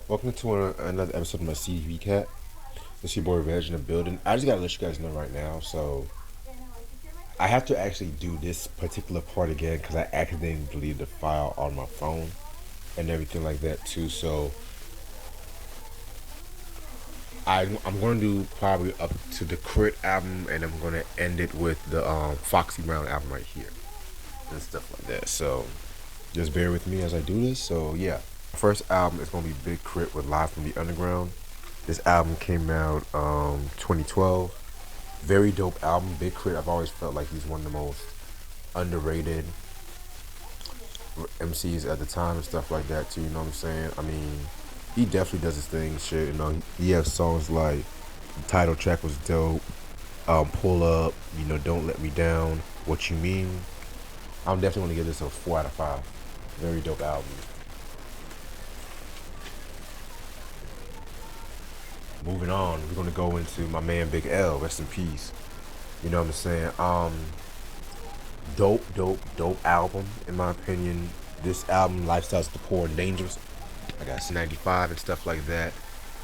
Welcome to another episode of my CV Cat. This is your boy Reg in the building. I just gotta let you guys know right now. So I have to actually do this particular part again because I accidentally deleted the file on my phone and everything like that too. So I'm going to do probably up to the Crit album, and I'm going to end it with the Foxy Brown album right here and stuff like that. So just bear with me as I do this. So yeah, first album is going to be Big Crit with Live from the Underground. This album came out 2012. Very dope album. Big Crit. I've always felt like he's one of the most underrated MCs at the time and stuff like that too. You know what I'm saying? I mean, he definitely does his thing. Shit. You know, he has songs like the title track was dope. Pull Up. You know, Don't Let Me Down. What You Mean. I'm definitely gonna give this a 4 out of 5. Very dope album. Moving on, we're gonna go into my man Big L. Rest in peace. You know what I'm saying? Dope album in my opinion. This album, Lifestyles the Poor and Dangerous. I got C95 and stuff like that.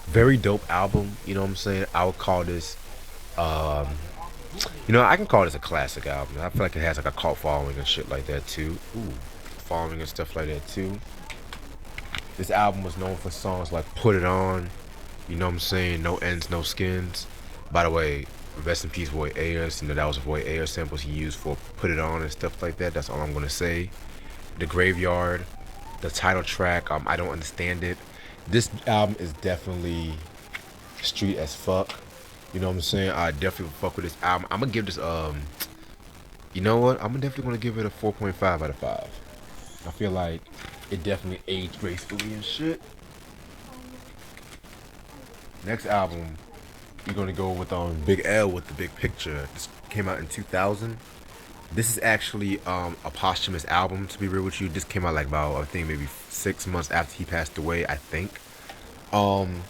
Very dope album. You know what I'm saying? I would call this, um, I can call this a classic album. I feel like it has like a cult following and shit like that too. Ooh, following and stuff like that too. This album was known for songs like Put It On. You know what I'm saying? No Ends, No Skins. By the way, rest in peace, Roy Ayers. You know, that was Roy Ayers samples he used for Put It On and stuff like that. That's all I'm going to say. The Graveyard, the title track, I don't understand it. This album is definitely street as fuck. You know what I'm saying? I definitely fuck with this album. I'm going to give this, you know what? I'm definitely going to give it a 4.5 out of 5. I feel like it definitely aged gracefully and shit. Next album, we're gonna go with Big L with The Big Picture. This came out in 2000. This is actually a posthumous album. To be real with you, this came out like about I think maybe 6 months after he passed away. I think. Um,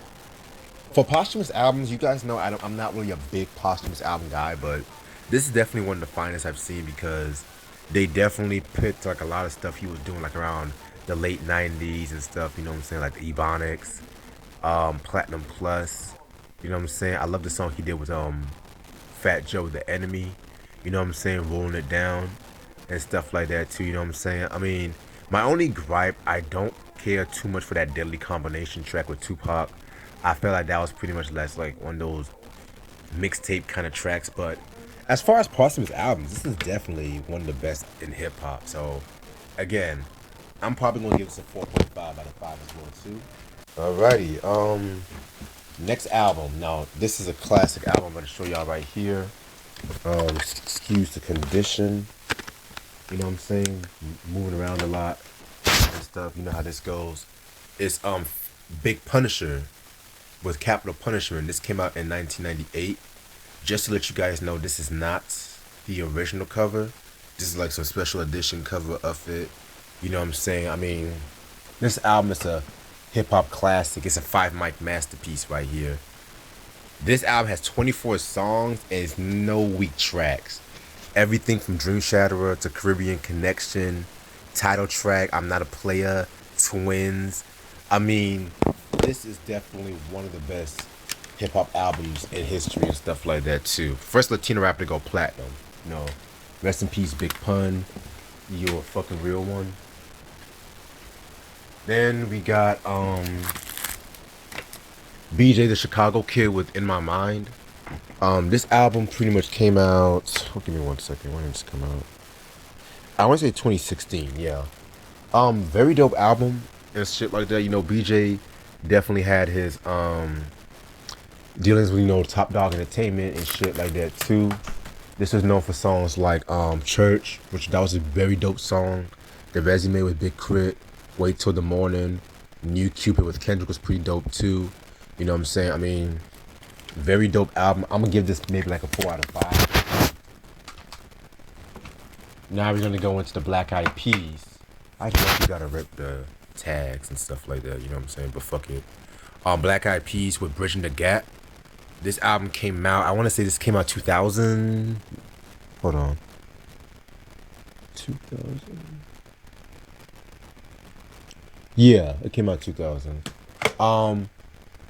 for posthumous albums, you guys know I'm not really a big posthumous album guy, but this is definitely one of the finest I've seen because they definitely picked like a lot of stuff he was doing like around the late '90s and stuff. You know what I'm saying? Like the Ebonics, Platinum Plus. You know what I'm saying? I love the song he did with Fat Joe, The Enemy. You know what I'm saying? Rolling It Down and stuff like that too. You know what I'm saying? I mean, my only gripe, I don't care too much for that Deadly Combination track with Tupac. I felt like that was pretty much less like one of those mixtape kind of tracks. But as far as posthumous albums, this is definitely one of the best in hip hop. So again, I'm probably gonna give this a 4.5 out of 5 as well too. Alrighty. Next album. Now, this is a classic album. I'm gonna show y'all right here. Excuse the condition. You know what I'm saying? Moving around a lot and stuff. You know how this goes. It's Big Punisher with Capital Punishment. This came out in 1998. Just to let you guys know, this is not the original cover. This is like some special edition cover of it. You know what I'm saying? I mean, this album is a hip hop classic. It's a 5 mic masterpiece right here. This album has 24 songs and it's no weak tracks. Everything from Dream Shatterer to Caribbean Connection, title track, I'm Not a Player, Twins. I mean, this is definitely one of the best hip hop albums in history and stuff like that too. First Latino rapper to go platinum. You know, rest in peace, Big Pun. You're a fucking real one. Then we got BJ the Chicago Kid with In My Mind. This album pretty much came out. Oh, give me 1 second. When did this come out? I want to say 2016. Yeah. Very dope album and shit like that. You know, BJ definitely had his dealings with Top Dog Entertainment and shit like that too. This was known for songs like Church, which that was a very dope song. The Resume with Big Crit, Wait Till the Morning, New Cupid with Kendrick was pretty dope too. You know what I'm saying? I mean, very dope album. I'm gonna give this maybe like a 4 out of 5. Now we're gonna go into the Black Eyed Peas. I guess you gotta rip the tags and stuff like that. You know what I'm saying? But fuck it. Black Eyed Peas with Bridging the Gap. This album came out. I want to say this came out 2000. Hold on. 2000. Yeah, it came out 2000.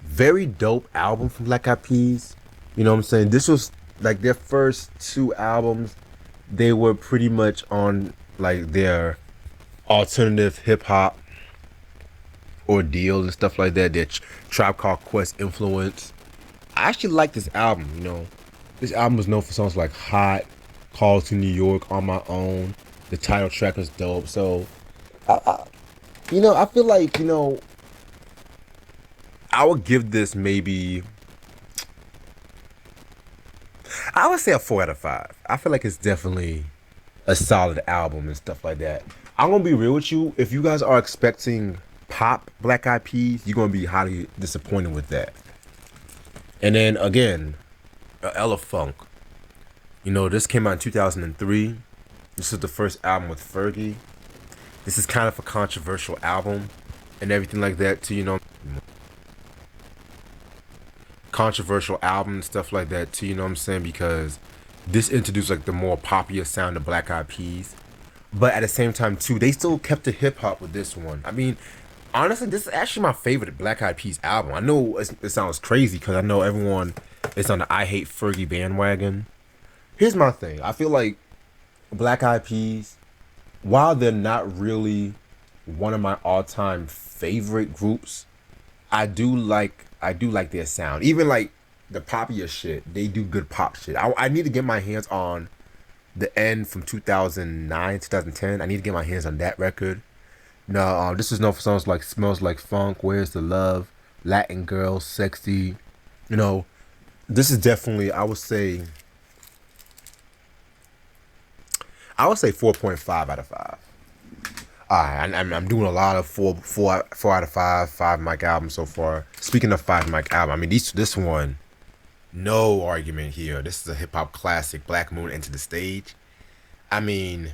Very dope album from Black Eyed Peas. You know what I'm saying? This was like their first two albums. They were pretty much on like their alternative hip hop ordeal and stuff like that. Their Tribe Called Quest influence. I actually like this album. You know, this album was known for songs like "Hot," "Call to New York," "On My Own." The title track was dope. So, I feel like I would give this maybe. I would say a 4 out of 5. I feel like it's definitely a solid album and stuff like that. I'm gonna be real with you. If you guys are expecting pop Black Eyed Peas, you're gonna be highly disappointed with that. And then again, Ella Funk. This came out in 2003. This is the first album with Fergie. This is kind of a controversial album and everything like that too. Controversial album and stuff like that too. You know what I'm saying? Because this introduced like the more popular sound of Black Eyed Peas. But at the same time too, they still kept the hip hop with this one. I mean, honestly, this is actually my favorite Black Eyed Peas album. I know it sounds crazy because I know everyone is on the I Hate Fergie bandwagon. Here's my thing. I feel like Black Eyed Peas, while they're not really one of my all-time favorite groups, I do like their sound. Even like the poppier shit, they do good pop shit. I need to get my hands on the end from 2009, 2010. I need to get my hands on that record. No, this is known for songs like "Smells Like Funk," "Where's the Love," "Latin Girl," "Sexy." You know, this is definitely I would say 4.5 out of 5. Alright, I'm doing a lot of four out of five mic albums so far. Speaking of five mic album, I mean this one, no argument here. This is a hip hop classic. Black Moon Enter the Stage. I mean,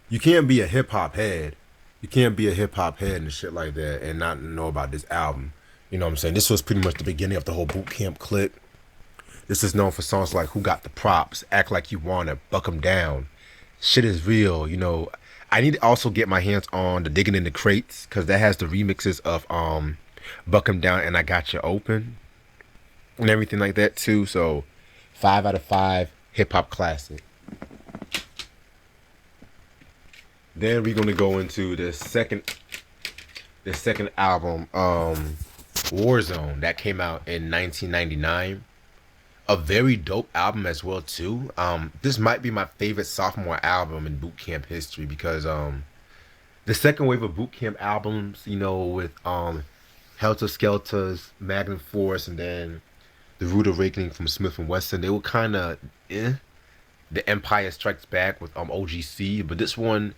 you can't be a hip hop head. You can't be a hip hop head and shit like that and not know about this album. You know what I'm saying? This was pretty much the beginning of the whole boot camp clique. This is known for songs like "Who Got the Props," "Act Like You Want It," "Buck 'Em Down." Shit is real. I need to also get my hands on the "Digging in the Crates" because that has the remixes of "Buck 'Em Down" and "I Got You Open" and everything like that too. So 5 out of 5 hip hop classic. Then we're gonna go into the second album, Warzone, that came out in 1999. A very dope album as well too. This might be my favorite sophomore album in boot camp history because the second wave of boot camp albums, with Helter Skelter's Magnum Force and then the Rude Awakening from Smith and Wesson, they were kind of The Empire Strikes Back with OGC, but this one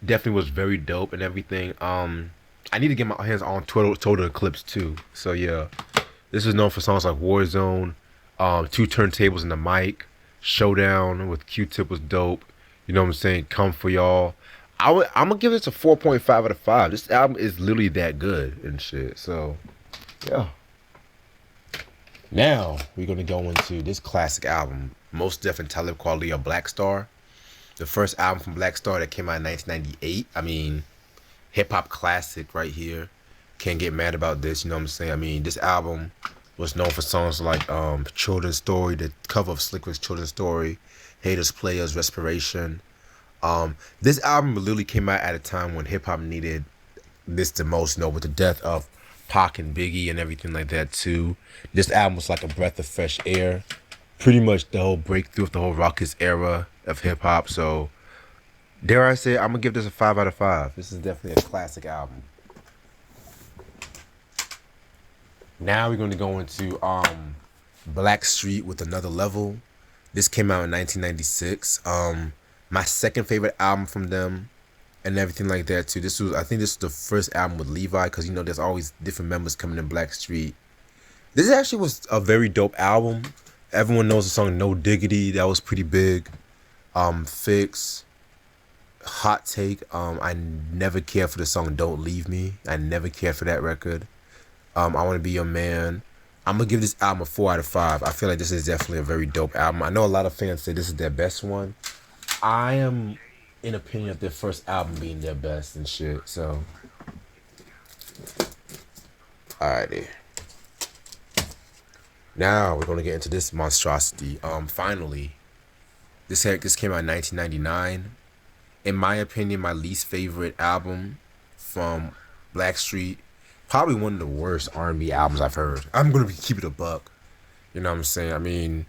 definitely was very dope and everything. I need to get my hands on Total Eclipse too. So yeah, this is known for songs like Warzone, Two Turntables and the Mic, Showdown with Q-Tip was dope. You know what I'm saying? Come for Y'all. I'm gonna give this a 4.5 out of 5. This album is literally that good and shit. So yeah. Now we're gonna go into this classic album, Most Def and Talib Kweli, Black Star. The first album from Black Star that came out in 1998. I mean, hip hop classic right here. Can't get mad about this. You know what I'm saying? I mean, this album was known for songs like Children's Story, the cover of Slick Rick's Children's Story, Haters, Players, Respiration. This album literally came out at a time when hip hop needed this the most, with the death of Pac and Biggie and everything like that too. This album was like a breath of fresh air. Pretty much the whole breakthrough of the whole Ruckus era of hip hop. So dare I say, I'm gonna give this a 5 out of 5. This is definitely a classic album. Now we're gonna go into Blackstreet with Another Level. This came out in 1996. My second favorite album from them and everything like that too. I think this was the first album with Levi because there's always different members coming in Blackstreet. This actually was a very dope album. Everyone knows the song No Diggity. That was pretty big. Fix. Hot Take. I never cared for the song Don't Leave Me. I never cared for that record. I Want to Be Your Man. I'm going to give this album a 4 out of 5. I feel like this is definitely a very dope album. I know a lot of fans say this is their best one. I am in opinion of their first album being their best and shit. So Alrighty. Now we're gonna get into this monstrosity. Finally, this came out in 1999. In my opinion, my least favorite album from Blackstreet. Probably one of the worst R&B albums I've heard. I'm gonna keep it a buck. You know what I'm saying? I mean,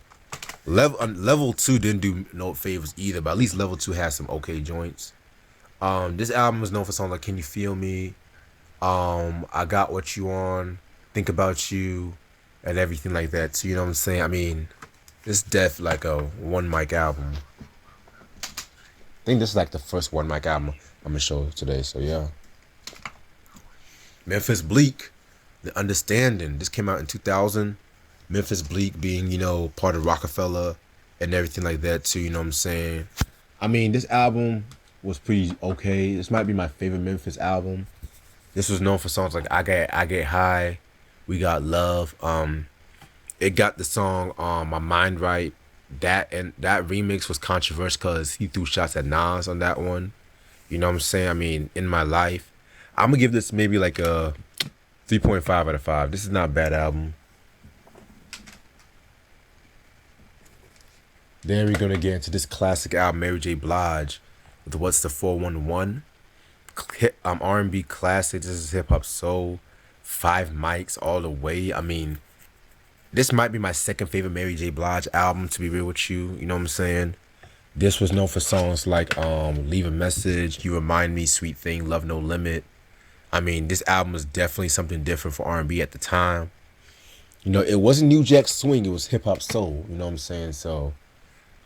level two didn't do no favors either, but at least level two has some okay joints. This album is known for songs like "Can You Feel Me," "I Got What You On," "Think About You," and everything like that. So you know what I'm saying? I mean, it's definitely like a one mic album. I think this is like the first one mic album I'm gonna show today. So yeah, Memphis Bleek, "The Understanding." This came out in 2000. Memphis Bleek being, you know, part of Rockefeller and everything like that too, you know what I'm saying? I mean, this album was pretty okay. This might be my favorite Memphis album. This was known for songs like I Get High, We Got Love. It got the song My Mind Right. That remix was controversial because he threw shots at Nas on that one. You know what I'm saying? I mean, In My Life. I'm gonna give this maybe like a 3.5 out of 5. This is not a bad album. Then we're gonna get into this classic album, Mary J. Blige, with What's the 411. R&B classic. This is hip hop soul. 5 mics all the way. I mean, this might be my second favorite Mary J. Blige album, to be real with you. You know what I'm saying? This was known for songs like Leave a Message, You Remind Me, Sweet Thing, Love No Limit. I mean, this album was definitely something different for R&B at the time. You know, it wasn't New Jack Swing, it was hip hop soul. You know what I'm saying? So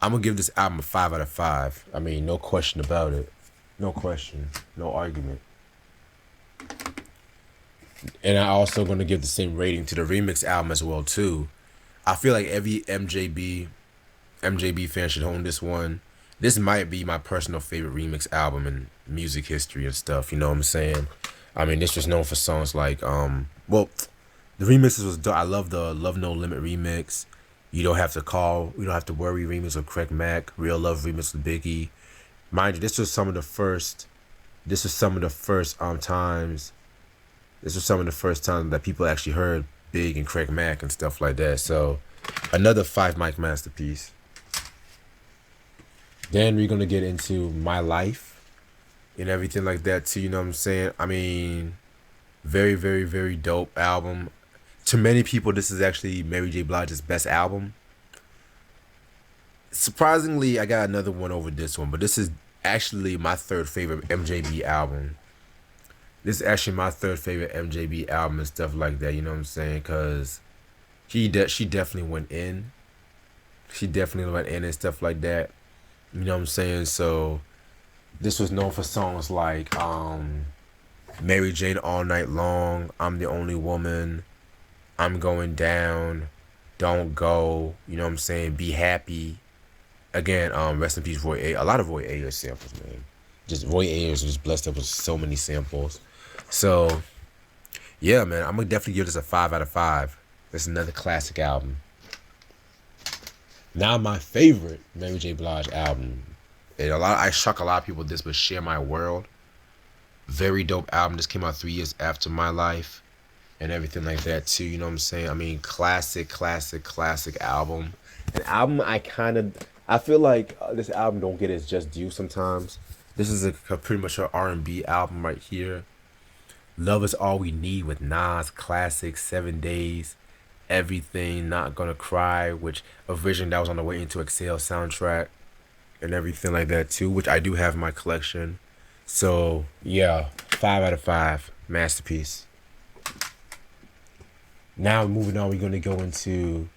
I'm gonna give this album a 5 out of 5. I mean, no question about it. No question. No argument. And I also gonna give the same rating to the remix album as well too. I feel like every MJB fan should own this one. This might be my personal favorite remix album in music history and stuff. You know what I'm saying? I mean, this was known for songs like well, the remixes was I love the Love No Limit remix. You Don't Have to Call, You Don't Have to Worry remix with Craig Mack, Real Love remix with Biggie. Mind you, this was some of the first times. This was some of the first times that people actually heard Big and Craig Mack and stuff like that. So another 5 mic masterpiece. Then we're gonna get into My Life and everything like that too. You know what I'm saying? I mean, very, very, very dope album. To many people, this is actually Mary J. Blige's best album. Surprisingly, I got another one over this one, but this is actually my third favorite MJB album. This is actually my third favorite MJB album and stuff like that. You know what I'm saying? Cause she definitely went in. She definitely went in and stuff like that. You know what I'm saying? So this was known for songs like Mary Jane All Night Long, I'm the Only Woman, I'm Going Down, Don't Go, you know what I'm saying? Be Happy. Again, rest in peace, Roy A. A lot of Roy Ayers samples, man. Just Roy Ayers was blessed up with so many samples. So, yeah, man, I'm gonna definitely give this a 5 out of 5. This is another classic album. Now my favorite Mary J. Blige album. And I shock a lot of people with this, but Share My World. Very dope album. This came out 3 years after My Life and everything like that too. You know what I'm saying? I mean, classic album. An album I feel like this album don't get its just due sometimes. This is a pretty much an R&B album right here. Love Is All We Need with Nas, classic, 7 Days, Everything, Not Gonna Cry, which a Vision that was on the Way Into Exhale soundtrack and everything like that too, which I do have in my collection. So yeah, 5 out of 5, masterpiece. Now moving on, we're gonna go into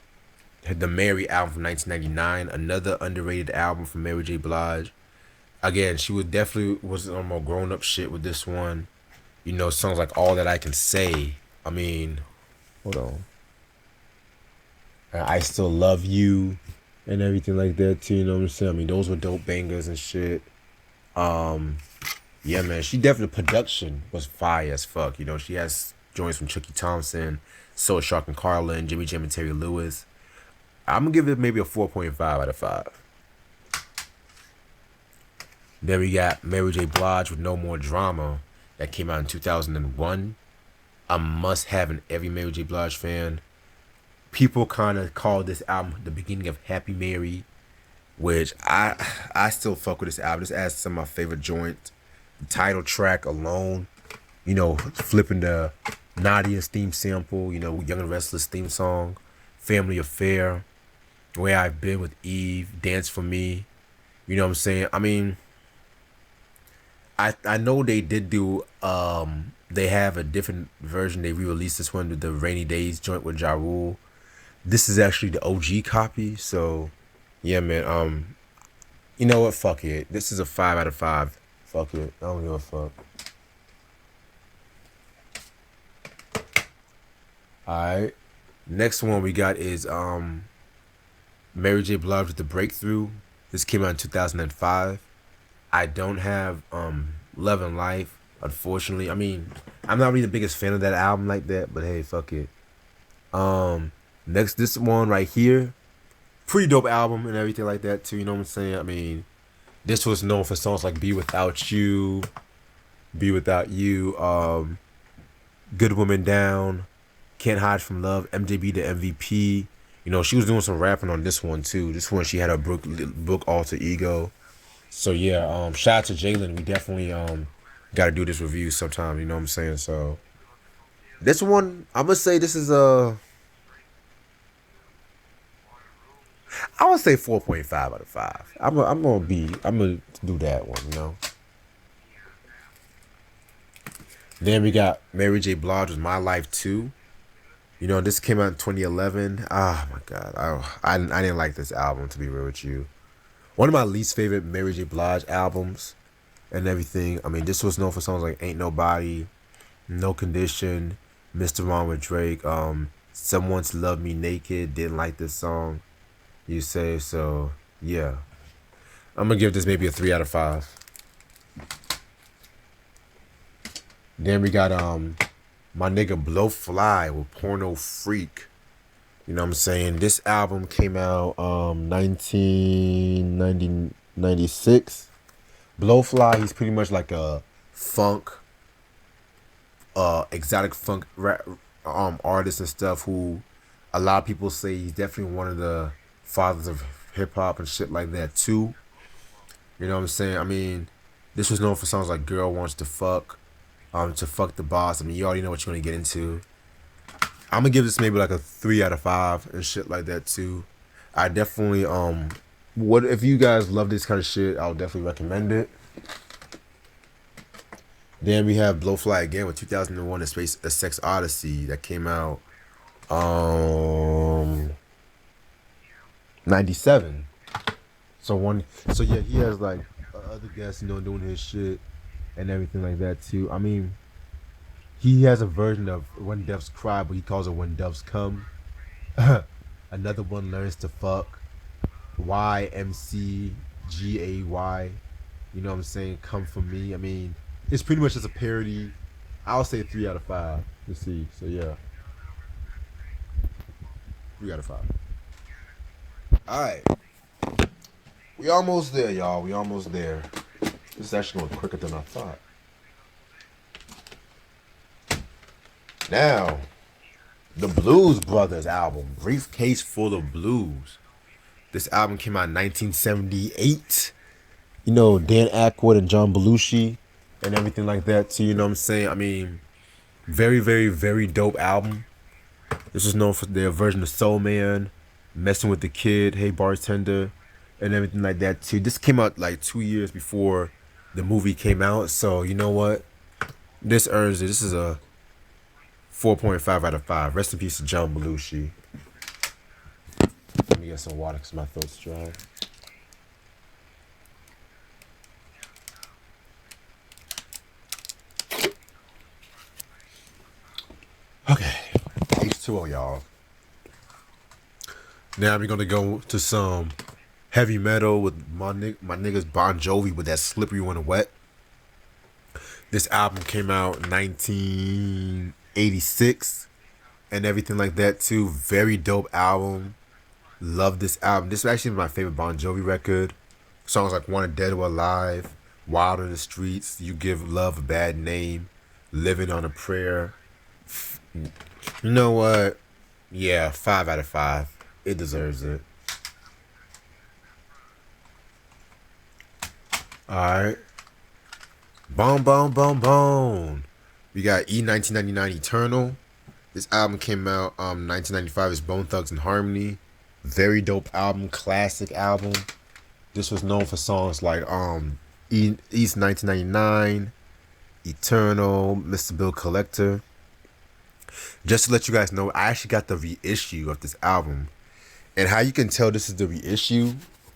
the Mary album from 1999, another underrated album from Mary J. Blige. Again, she was on more grown up shit with this one. You know, songs like All That I Can Say. I mean, hold on. I Still Love You and everything like that too, you know what I'm saying? I mean, those were dope bangers and shit. Yeah, man, she definitely, production was fire as fuck. You know, she has joints from Chucky Thompson, Soul Shark and Carlin, Jimmy Jam and Terry Lewis. I'm gonna give it maybe a 4.5 out of 5. Then we got Mary J. Blige with No More Drama that came out in 2001. a must have in every Mary J. Blige fan. People kind of call this album the beginning of Happy Mary, which I still fuck with this album. This adds some of my favorite joints. The title track alone, flipping the Nadia's theme sample, Young and Restless theme song, Family Affair, Where I've Been with Eve, Dance for Me. You know what I'm saying? I mean, I know they did do they have a different version. They re-released this one with the Rainy Days joint with Ja Rule. This is actually the OG copy, so yeah, man. You know what? Fuck it. This is a 5 out of 5. Fuck it. I don't give a fuck. Alright. Next one we got is Mary J. Blige with The Breakthrough. This came out in 2005. I don't have Love and Life, unfortunately. I mean, I'm not really the biggest fan of that album like that, but hey, fuck it. Next, this one right here, pretty dope album and everything like that too. You know what I'm saying? I mean, this was known for songs like Be Without You, Be Without You, Good Woman Down, Can't Hide From Love, MJB the MVP. She was doing some rapping on this one too. This one she had a book alter ego. So yeah, shout out to Jalen. We definitely got to do this review sometime. You know what I'm saying? So this one, I'm gonna say this is I would say 4.5 out of 5. I'm gonna do that one. Then we got Mary J. Blige with My Life 2. This came out in 2011. Oh my god, I didn't like this album, to be real with you. One of my least favorite Mary J. Blige albums and everything. I mean, this was known for songs like Ain't Nobody, No Condition, Mr. Wrong with Drake, Someone's Love Me Naked. Didn't like this song. You say so, yeah. I'm gonna give this maybe a 3 out of 5. Then we got my nigga Blowfly with Porno Freak. You know what I'm saying? This album came out 1996. Blowfly, he's pretty much like a funk, exotic funk rap, artist and stuff who a lot of people say he's definitely one of the fathers of hip hop and shit like that too. You know what I'm saying? I mean, this was known for songs like Girl Wants to Fuck the Boss. I mean, you already know what you're gonna get into. I'm gonna give this maybe like a 3 out of 5 and shit like that too. I definitely what if you guys love this kind of shit, I'll definitely recommend it. Then we have Blowfly again with 2001 A Sex Odyssey that came out 97. So yeah, he has like other guests, doing his shit and everything like that too. I mean, he has a version of When Doves Cry, but he calls it When Doves Come. Another one, Learns to Fuck. YMCGAY. You know what I'm saying? Come For Me. I mean, it's pretty much just a parody. I'll say 3 out of 5. Let's see. So yeah. 3 out of 5. Alright. We almost there, y'all. We almost there. This is actually going quicker than I thought. Now, the Blues Brothers album, Briefcase Full of Blues. This album came out in 1978. Dan Aykroyd and John Belushi and everything like that too. You know what I'm saying? I mean, very, very, very dope album. This was known for their version of Soul Man, Messing with the Kid, Hey Bartender, and everything like that too. This came out like 2 years before the movie came out. So, you know what? This earns it. This is a 4.5 out of 5. Rest in peace to John Belushi. Let me get some water because my throat's dry. Okay. H2O, y'all. Now we're going to go to some heavy metal with my niggas Bon Jovi with that Slippery When Wet. This album came out in 1986 and everything like that too. Very dope album. Love this album. This is actually my favorite Bon Jovi record. Songs like Wanted Dead or Alive, Wild in the Streets, You Give Love a Bad Name, Living on a Prayer, You know what? Yeah, 5 out of 5. It deserves it. All right. Boom, boom, boom, boom. We got E1999 Eternal. This album came out 1995. It's Bone Thugs and Harmony. Very dope album, classic album. This was known for songs like East 1999, Eternal, Mr. Bill Collector. Just to let you guys know, I actually got the reissue of this album. And how you can tell this is the reissue,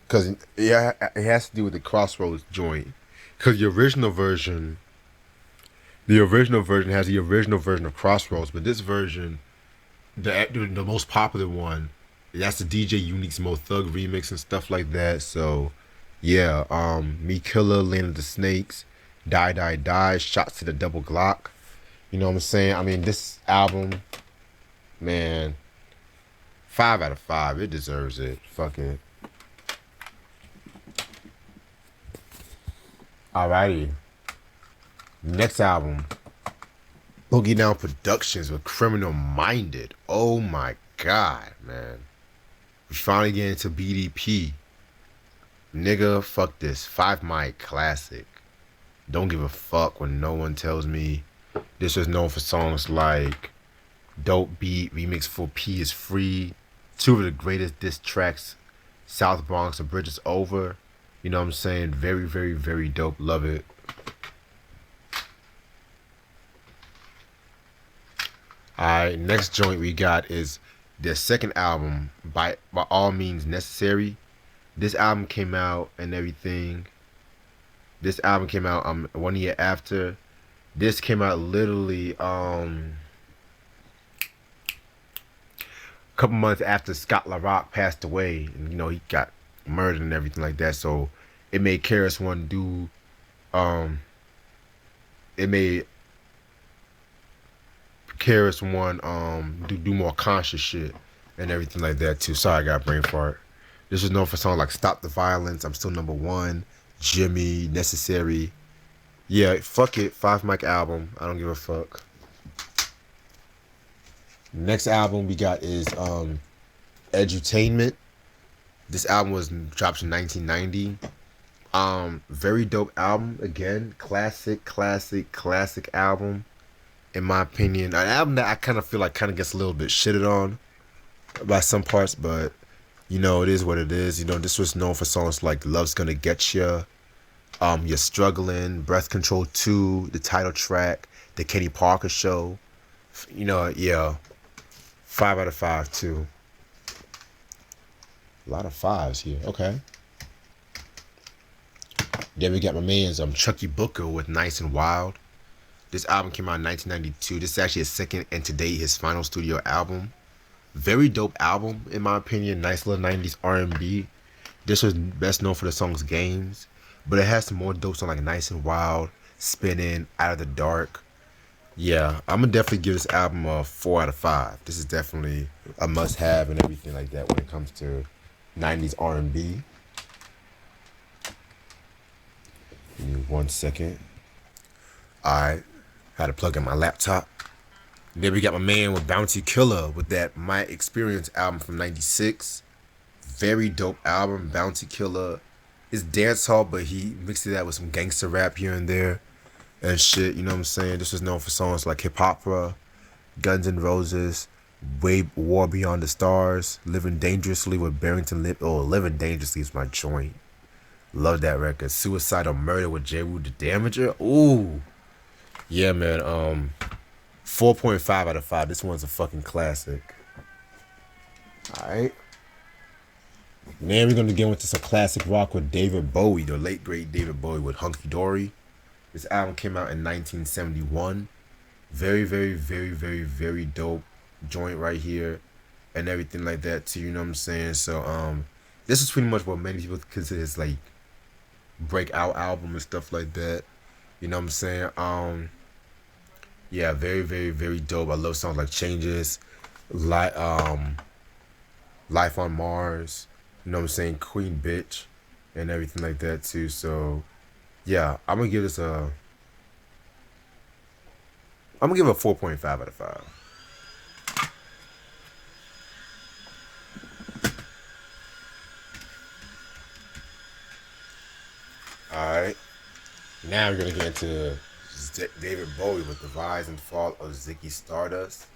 because it has to do with the Crossroads joint. Because the original version has the original version of Crossroads, but this version, the most popular one, that's the DJ Unique's Mo Thug remix and stuff like that. So, yeah, Me Killer, Land of the Snakes, Die Die Die, Shots to the Double Glock. You know what I'm saying? I mean, this album, man, 5 out of 5. It deserves it. Fuck it. Alrighty. Next album, Boogie Down Productions with Criminal Minded. Oh my god, man. We finally get into BDP. Nigga, fuck this. 5 Mic classic. Don't give a fuck when no one tells me. This was known for songs like Dope Beat, Remix for P is Free, 2 of the greatest diss tracks, South Bronx, A Bridge is Over. You know what I'm saying? Very, very, very dope. Love it. Alright, next joint we got is their second album, By All Means Necessary. This album came out and everything. This album came out 1 year after. This came out literally a couple months after Scott LaRock passed away, and you know he got murdered and everything like that. So it made KRS-One do it made KRS-One do more conscious shit and everything like that too. Sorry, I got brain fart. This was known for songs like Stop the Violence, I'm Still Number One, Jimmy, Necessary. Yeah, fuck it. 5 Mic album. I don't give a fuck. Next album we got is Edutainment. This album was dropped in 1990. Very dope album. Again, classic album. In my opinion, an album that I kind of feel like kind of gets a little bit shitted on by some parts, but you know it is what it is. You know, this was known for songs like Love's Gonna Get Ya, You're Struggling, Breath Control 2, the title track, The Kenny Parker Show. You know, yeah, 5 out of 5 too. A lot of 5s here. Okay. Then we got my man's Chucky Booker with Nice and Wild. This album came out in 1992. This is actually his second and to date his final studio album. Very dope album in my opinion. Nice little 90s R&B. This was best known for the songs Games, but it has some more dope songs like Nice and Wild, Spinning, Out of the Dark. Yeah, I'm gonna definitely give this album a 4 out of 5. This is definitely a must-have and everything like that when it comes to 90s R&B. Give me 1 second. Alright, had to plug in my laptop. Then we got my man with Bounty Killer with that My Experience album from 96. Very dope album, Bounty Killer. It's dancehall, but he mixed it out with some gangster rap here and there and shit, you know what I'm saying? This was known for songs like Hip Opera, Guns N' Roses, War Beyond the Stars, Living Dangerously with Barrington Lip. Oh, Living Dangerously is my joint. Love that record. Suicidal Murder with J. Wu the Damager. Ooh. Yeah, man. 4.5 out of 5. This one's a fucking classic. Alright. Then we're gonna get into some classic rock with David Bowie, the late great David Bowie with Hunky Dory. This album came out in 1971. Very, very, very, very, very dope joint right here and everything like that too, you know what I'm saying? So this is pretty much what many people consider his like breakout album and stuff like that. You know what I'm saying? Yeah, very, very, very dope. I love songs like Changes, Life on Mars, you know what I'm saying, Queen Bitch, and everything like that too. So yeah, I'm gonna give this a I'm gonna give it a 4.5 out of 5. All right. Now we're gonna get into David Bowie with the rise and fall of Ziggy Stardust.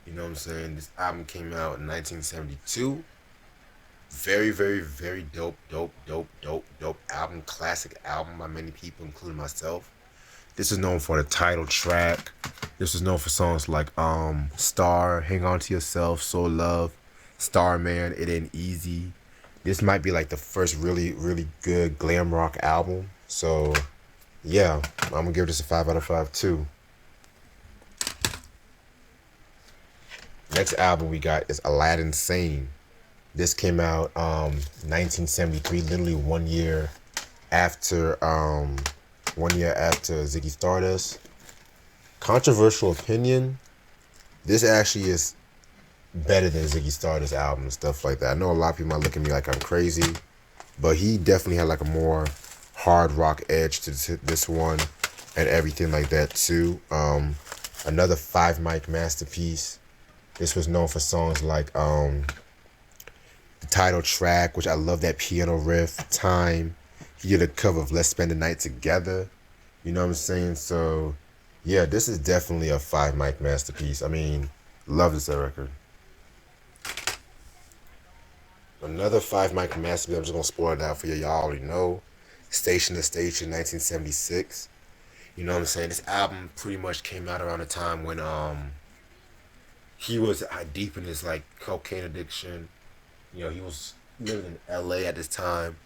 You know what I'm saying? This album came out in 1972. Very, very, very dope album. Classic album by many people, including myself. This is known for the title track. This is known for songs like Star, Hang On to Yourself, Soul Love, Starman, It Ain't Easy. This might be like the first really, really good glam rock album. So yeah, I'm gonna give this a 5 out of 5 too. Next album we got is Aladdin Sane. This came out 1973, literally 1 year after Ziggy Stardust. Controversial opinion, this actually is better than Ziggy Stardust album and stuff like that. I know a lot of people might look at me like I'm crazy, but he definitely had like a more hard rock edge to this one and everything like that too. Another 5 mic masterpiece. This was known for songs like the title track, which I love that piano riff, Time. He did a cover of Let's Spend the Night Together. You know what I'm saying? So yeah, this is definitely a 5 mic masterpiece. I mean, love this record. Another 5 mic masterpiece, I'm just gonna spoil it out for you. Y'all already know. Station to Station, 1976. You know what I'm saying? This album pretty much came out around the time when he was deep in his like cocaine addiction. You know, he was living in LA at this time.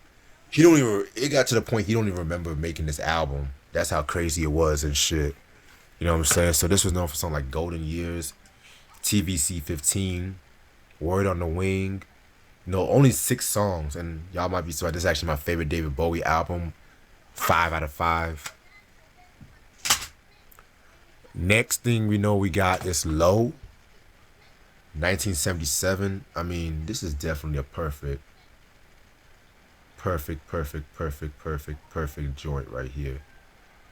He don't even it got to the point he don't even remember making this album. That's how crazy it was and shit. You know what I'm saying? So this was known for something like Golden Years, TVC 15, Word on the Wing. No, only 6 songs, and y'all might be surprised. This is actually my favorite David Bowie album. 5 out of 5. Next thing we know we got is Low, 1977. I mean, this is definitely a perfect joint right here.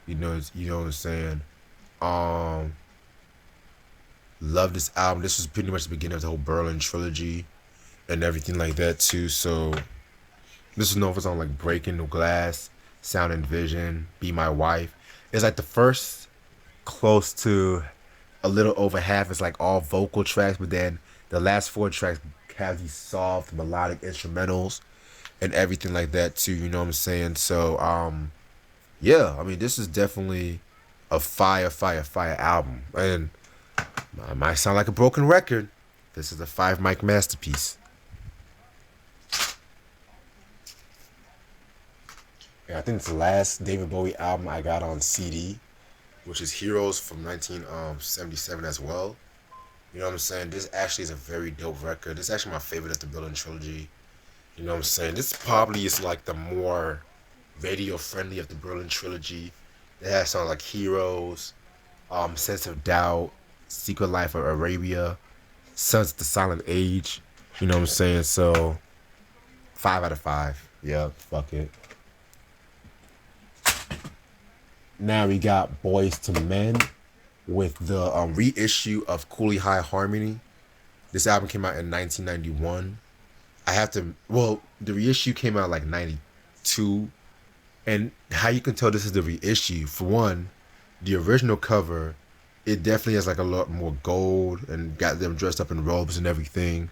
You know what I'm saying? Um, love this album. This was pretty much the beginning of the whole Berlin trilogy and everything like that too. So this is known for something like Breaking the Glass, Sound and Vision, Be My Wife. It's like the first close to a little over half is like all vocal tracks, but then the last 4 tracks have these soft melodic instrumentals and everything like that too. You know what I'm saying? So yeah, I mean this is definitely a fire album, and I might sound like a broken record. This is a 5 mic masterpiece. Yeah, I think it's the last David Bowie album I got on CD, which is Heroes from 1977 as well. You know what I'm saying? This actually is a very dope record. This is actually my favorite of the Berlin trilogy. You know what I'm saying? This probably is like the more radio friendly of the Berlin trilogy. It has songs like Heroes, Sense of Doubt, Secret Life of Arabia, Sons of the Silent Age. You know what I'm saying? So 5 out of 5. Yeah, fuck it. Now we got Boys to Men with the reissue of Cooley High Harmony. This album came out in 1991. The reissue came out like 92. And how you can tell this is the reissue, for one, the original cover, it definitely has like a lot more gold and got them dressed up in robes and everything.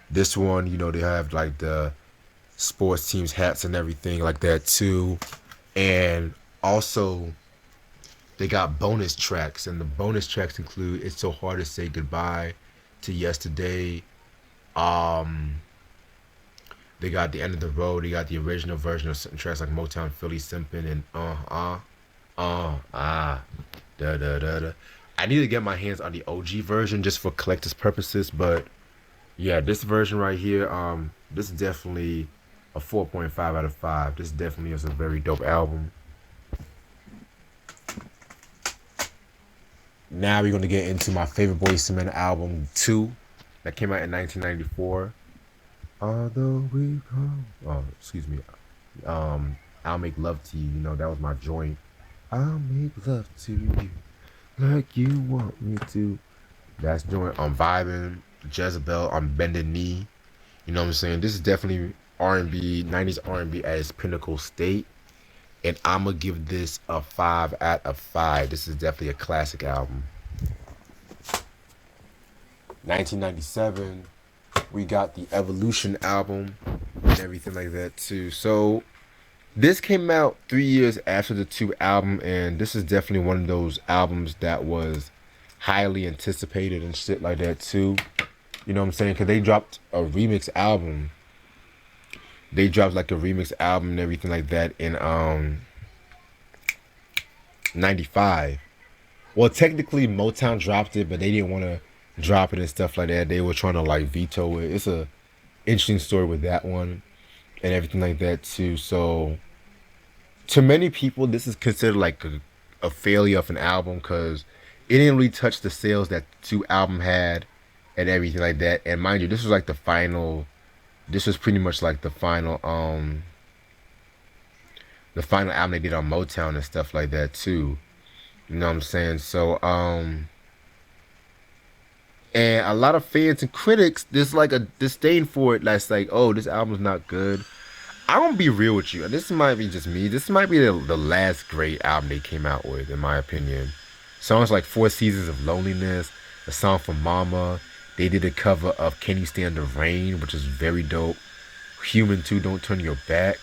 This one, you know, they have like the sports teams hats and everything like that too. And also they got bonus tracks, and the bonus tracks include It's So Hard to Say Goodbye to Yesterday. They got The End of the Road. They got the original version of certain tracks like Motown Philly Simpin' and da da da da. I need to get my hands on the OG version just for collector's purposes, but yeah, this version right here, this is definitely a 4.5 out of 5. This definitely is a very dope album. Now we're gonna get into my favorite Boyz II Men album 2, that came out in 1994. Although we come, oh excuse me, I'll Make Love to You. You know that was my joint. I'll make love to you like you want me to. That's doing I'm vibing. Jezebel on bending knee. You know what I'm saying? This is definitely R&B, 90s R&B at its pinnacle state. And I'm gonna give this a 5 out of 5. This is definitely a classic album. 1997, we got the Evolution album and everything like that too. So this came out 3 years after the two album, and this is definitely one of those albums that was highly anticipated and shit like that too. You know what I'm saying? Because they dropped a remix album. They dropped like a remix album and everything like that in 95. Well, technically Motown dropped it, but they didn't want to drop it and stuff like that. They were trying to like veto it. It's a interesting story with that one and everything like that too. So to many people, this is considered like a failure of an album because it didn't really touch the sales that the two album had and everything like that. And mind you, this was like the final. This was pretty much like the final album they did on Motown and stuff like that too. You know what I'm saying? So and a lot of fans and critics, there's like a disdain for it. That's like, oh, this album's not good. I'm gonna be real with you, and this might be just me. This might be the last great album they came out with, in my opinion. Songs like Four Seasons of Loneliness, a song from Mama. They did a cover of Can You Stand the Rain, which is very dope. Human 2, Don't Turn Your Back.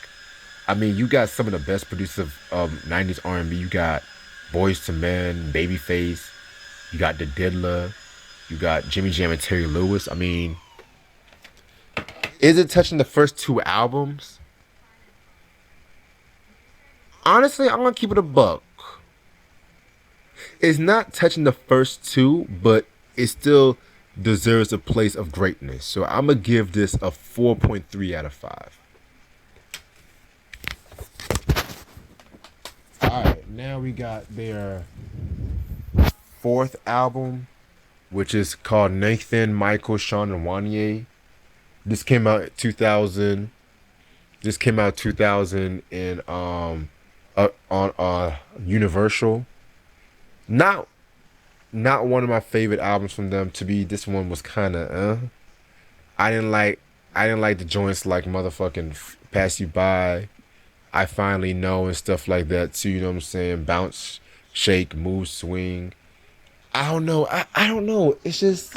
I mean, you got some of the best producers of 90s R&B. You got Boyz II Men, Babyface. You got The Diddler. You got Jimmy Jam and Terry Lewis. I mean, is it touching the first two albums? Honestly, I'm going to keep it a buck. It's not touching the first two, but it still deserves a place of greatness. So I'm going to give this a 4.3 out of 5. Alright, now we got their fourth album, which is called Nathan, Michael, Sean, and Wanya. This came out in 2000. This came out 2000 in on Universal. Not one of my favorite albums from them. To be, this one was kind of I didn't like the joints like motherfucking Pass You By, I Finally Know, and stuff like that too. You know what I'm saying? Bounce, Shake, Move, Swing. I don't know. I don't know. It's just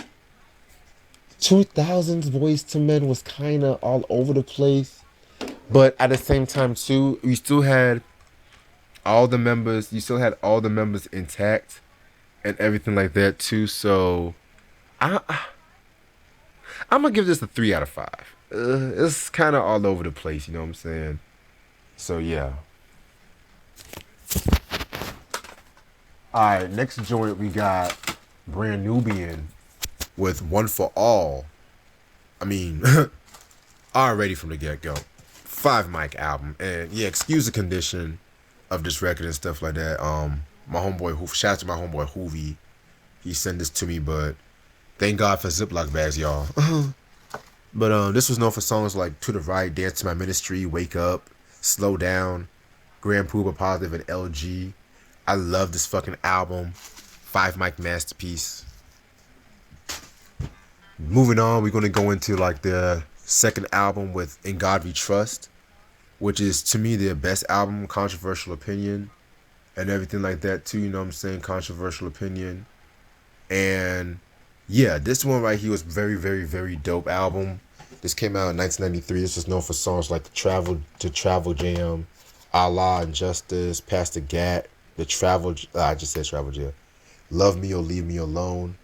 2000s Boyz II Men was kind of all over the place, but at the same time too, we still had all the members. You still had all the members intact and everything like that too. So I'm gonna give this a 3 out of 5. It's kind of all over the place. You know what I'm saying? So yeah. Alright, next joint we got Brand Nubian with One for All. I mean, already from the get-go. 5 mic album. And yeah, excuse the condition of this record and stuff like that. My homeboy, shout out to my homeboy Hoovy. He sent this to me, but thank God for Ziploc bags, y'all. But this was known for songs like To the Right, Dance to My Ministry, Wake Up, Slow Down, Grand Pooba Positive, and LG. I love this fucking album. 5 mic masterpiece. Moving on, we're going to go into like the second album with In God We Trust, which is to me their best album, controversial opinion, and everything like that too. You know what I'm saying? Controversial opinion. And yeah, this one right here was very, very, very dope album. This came out in 1993. This is known for songs like the Travel Jam, Allah and Justice, Pastor Gat, I just said Travel Jam, Love Me or Leave Me Alone.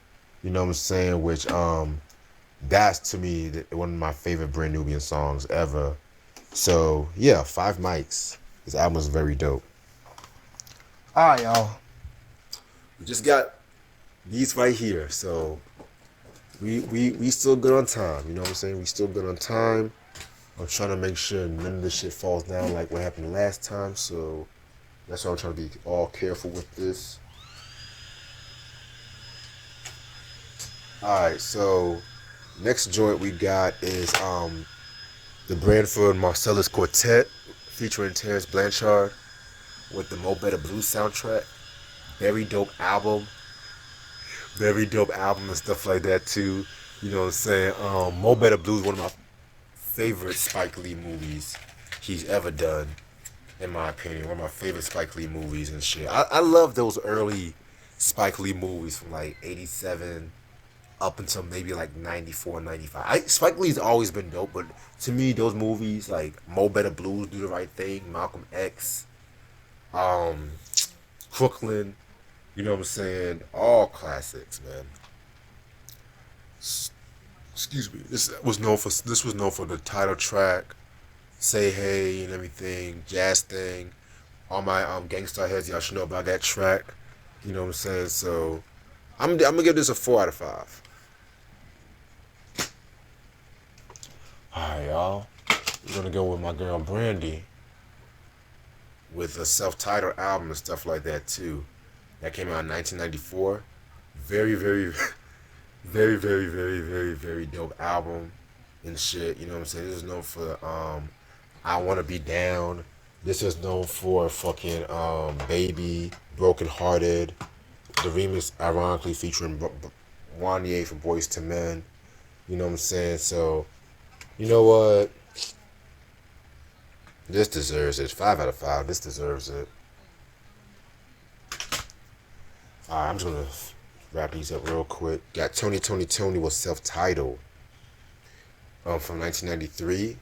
You know what I'm saying? Which that's to me one of my favorite Brand Nubian songs ever. So yeah, 5 mics. This album is very dope. Alright, y'all. We just got these right here. So we still good on time. You know what I'm saying? We still good on time. I'm trying to make sure none of this shit falls down like what happened last time. So that's why I'm trying to be all careful with this. Alright, so next joint we got is the Branford Marcellus Quartet featuring Terrence Blanchard with the Mo Better Blues soundtrack. Very dope album. Very dope album and stuff like that too. You know what I'm saying? Mo Better Blues, one of my favorite Spike Lee movies he's ever done, in my opinion. One of my favorite Spike Lee movies and shit. I love those early Spike Lee movies from like 87 up until maybe like 94, 95. Spike Lee's always been dope, but to me, those movies like Mo Better Blues, Do the Right Thing, Malcolm X, um, Crooklyn, you know what I'm saying? All classics, man. Excuse me. This was known for the title track, Say Hey and everything, Jazz Thing. All my gangsta heads, y'all should know about that track. You know what I'm saying? So I'm gonna give this a 4 out of 5. Alright, y'all. We're gonna go with my girl Brandy with a self-titled album and stuff like that too. That came out in 1994. Very, very, very dope album and shit. You know what I'm saying? This is known for I Wanna Be Down. This is known for fucking Baby, Broken Hearted. The remix ironically featuring Wanye from Boyz II Men. You know what I'm saying? So, you know what? This deserves it. 5 out of 5. This deserves it. Alright, I'm just gonna wrap these up real quick. Got Tony was self-titled from 1993.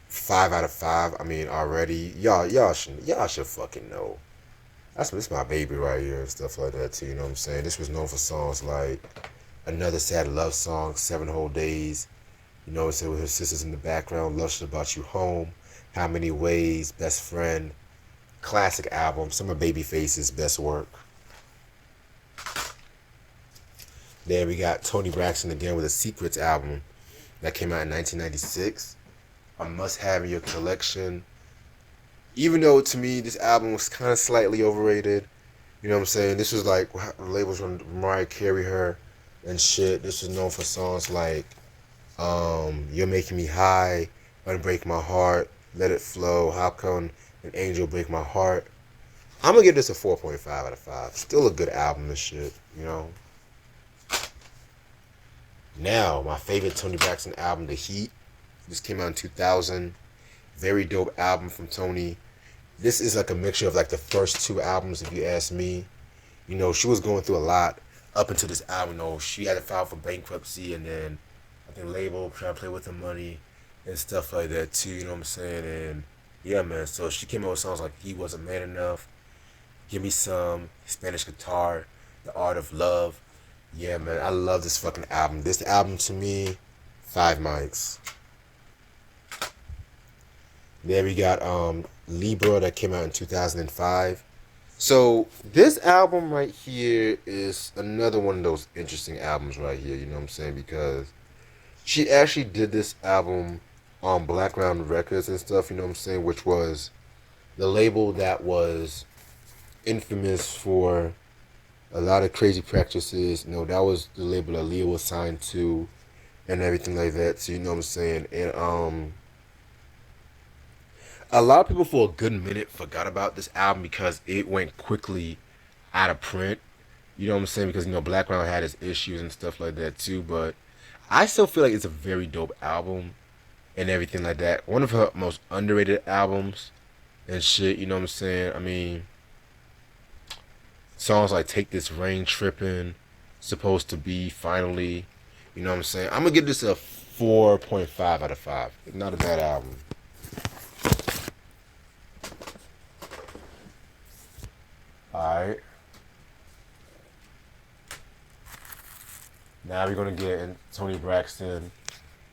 5 out of 5. I mean, already y'all should fucking know. This my baby right here and stuff like that too. You know what I'm saying? This was known for songs like Another Sad Love Song, 7 Whole Days. You know what I'm saying? With her sisters in the background, Love Should About You Home, How Many Ways, Best Friend. Classic album. Some of Babyface's best work. Then we got Toni Braxton again with a Secrets album that came out in 1996. A must-have in your collection. Even though to me this album was kind of slightly overrated. You know what I'm saying? This was like labels when Mariah Carey her and shit. This was known for songs like You're Making Me High, Unbreak My Heart, Let It Flow, How Come an Angel Break My Heart. I'm gonna give this a 4.5 out of 5. Still a good album and shit, you know. Now, my favorite Toni Braxton album, The Heat. This came out in 2000. Very dope album from Toni. This is like a mixture of like the first 2 albums, if you ask me. You know, she was going through a lot up until this album. You know, she had to file for bankruptcy, and then I think label trying to play with her money and stuff like that too. You know what I'm saying? And yeah, man. So she came out with songs like He Wasn't Man Enough, Give Me Some, Spanish Guitar, The Art of Love. Yeah, man. I love this fucking album. This album to me, 5 mics. Then we got Libra that came out in 2005. So this album right here is another one of those interesting albums right here, you know what I'm saying? Because she actually did this album on Blackground Records and stuff, you know what I'm saying? Which was the label that was infamous for a lot of crazy practices. You know, that was the label that Leah was signed to and everything like that. So you know what I'm saying? And a lot of people for a good minute forgot about this album because it went quickly out of print. You know what I'm saying? Because, you know, Blackground had its issues and stuff like that too. But I still feel like it's a very dope album and everything like that. One of her most underrated albums and shit, you know what I'm saying? I mean, songs like Take This Rain, Trippin', Supposed to Be, Finally, you know what I'm saying? I'm going to give this a 4.5 out of 5. It's not a bad album. Alright. Now we're gonna get in Toni Braxton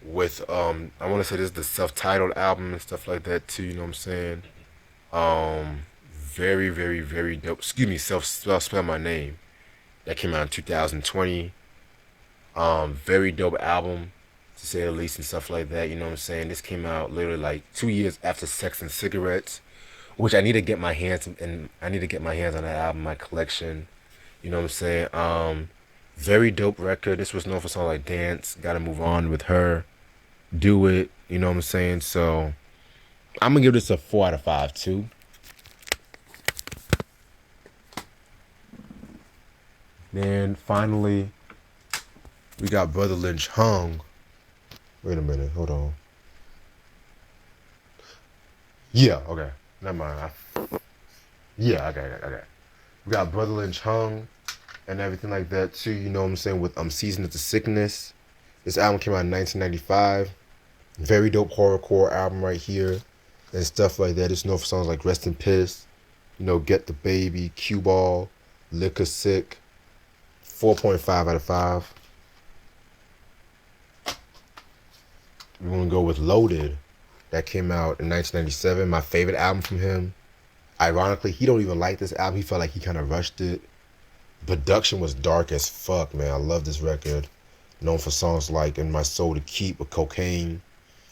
with I wanna say this is the self-titled album and stuff like that too, you know what I'm saying? Very dope. Excuse me, spell my name. That came out in 2020. Very dope album to say the least and stuff like that, you know what I'm saying? This came out literally like 2 years after Sex and Cigarettes, which I need to get my hands and I need to get my hands on that album, my collection. You know what I'm saying? Very dope record. This was known for songs like Dance, Gotta Move On with Her, Do It. You know what I'm saying? So I'm gonna give this a 4 out of 5 too. Then finally, we got Brother Lynch Hung. Wait a minute, hold on. Yeah, okay. Never mind. Yeah, okay. We got Brother Lynch Hung and everything like that too, you know what I'm saying, with Season of the Sickness. This album came out in 1995. Very dope horrorcore album right here and stuff like that. It's known for songs like Rest in Piss, you know, Get the Baby, Cue Ball, Liquor Sick. 4.5 out of 5. We're gonna go with Loaded. That came out in 1997. My favorite album from him. Ironically, he don't even like this album. He felt like he kind of rushed it. Production was dark as fuck, man. I love this record. Known for songs like In My Soul to Keep with Cocaine,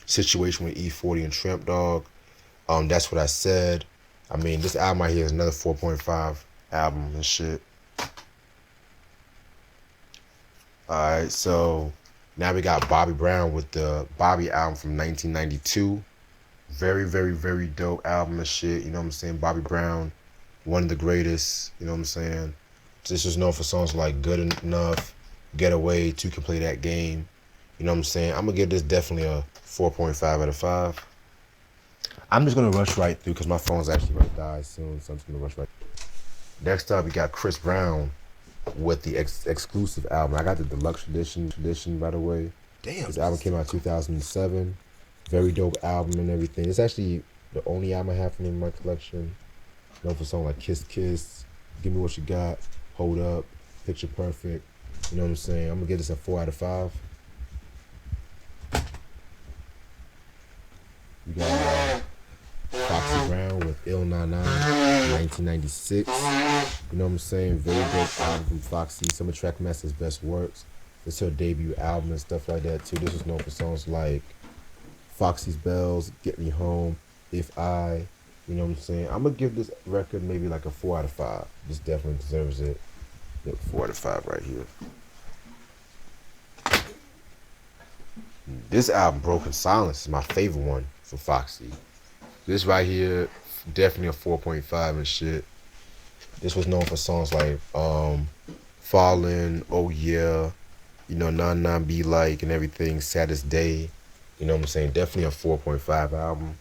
Situation with E40 and Tramp Dog. That's What I Said. I mean, this album right here is another 4.5 album and shit. Alright, so now we got Bobby Brown with the Bobby album from 1992. Very, very, very dope album and shit. You know what I'm saying? Bobby Brown, one of the greatest. You know what I'm saying? This is known for songs like Good Enough, Get Away, Two Can Play That Game. You know what I'm saying? I'm going to give this definitely a 4.5 out of 5. I'm just going to rush right through because my phone's actually going to die soon, so I'm just going to rush right through. Next up, we got Chris Brown with the exclusive album. I got the deluxe edition, by the way. Damn. This album came out in 2007. Very dope album and everything. It's actually the only album I have from him in my collection. Known for songs like Kiss Kiss, Give Me What You Got, Hold Up, Picture Perfect. You know what I'm saying? I'm going to give this a 4 out of 5. We got Foxy Brown with Ill Na Na, 1996. You know what I'm saying? Very dope album from Foxy. Some of Trackmaster's best works. This is her debut album and stuff like that too. This was known for songs like Foxy's Bells, Get Me Home, If I. You know what I'm saying? I'm going to give this record maybe like a 4 out of 5. This definitely deserves it. Yep, 4 out of 5 right here. This album, Broken Silence, is my favorite one from Foxy. This right here, definitely a 4.5 and shit. This was known for songs like Fallin', Oh Yeah, you know, Nah Be Like and everything, Saddest Day. You know what I'm saying? Definitely a 4.5 album.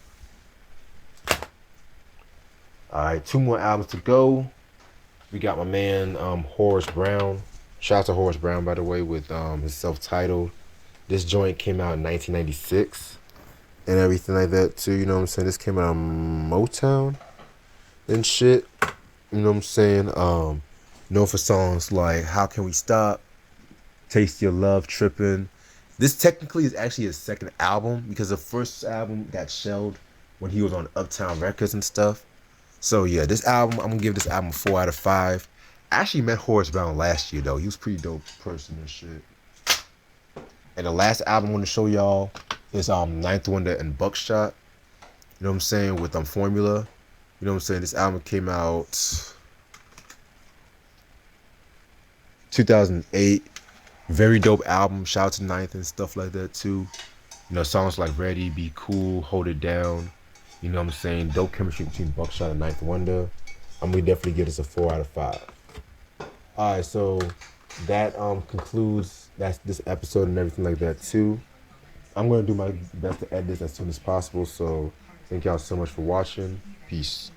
Alright, 2 more albums to go. We got my man Horace Brown. Shout out to Horace Brown, by the way, with his self-titled. This joint came out in 1996 and everything like that too. You know what I'm saying? This came out on Motown and shit. You know what I'm saying? Known for songs like How Can We Stop, Taste Your Love, Trippin'. This technically is actually his second album because the first album got shelved when he was on Uptown Records and stuff. So yeah, this album, I'm gonna give this album a 4 out of 5. I actually met Horace Brown last year though. He was a pretty dope person and shit. And the last album I want to show y'all is Ninth Wonder and Buckshot. You know what I'm saying? With Formula. You know what I'm saying? This album came out 2008. Very dope album. Shout out to Ninth and stuff like that too. You know, songs like Ready, Be Cool, Hold It Down. You know what I'm saying? Dope chemistry between Buckshot and Ninth Wonder. I'm gonna definitely give this a 4 out of 5. Alright, so that concludes this episode and everything like that too. I'm gonna do my best to edit this as soon as possible. So thank y'all so much for watching. Peace.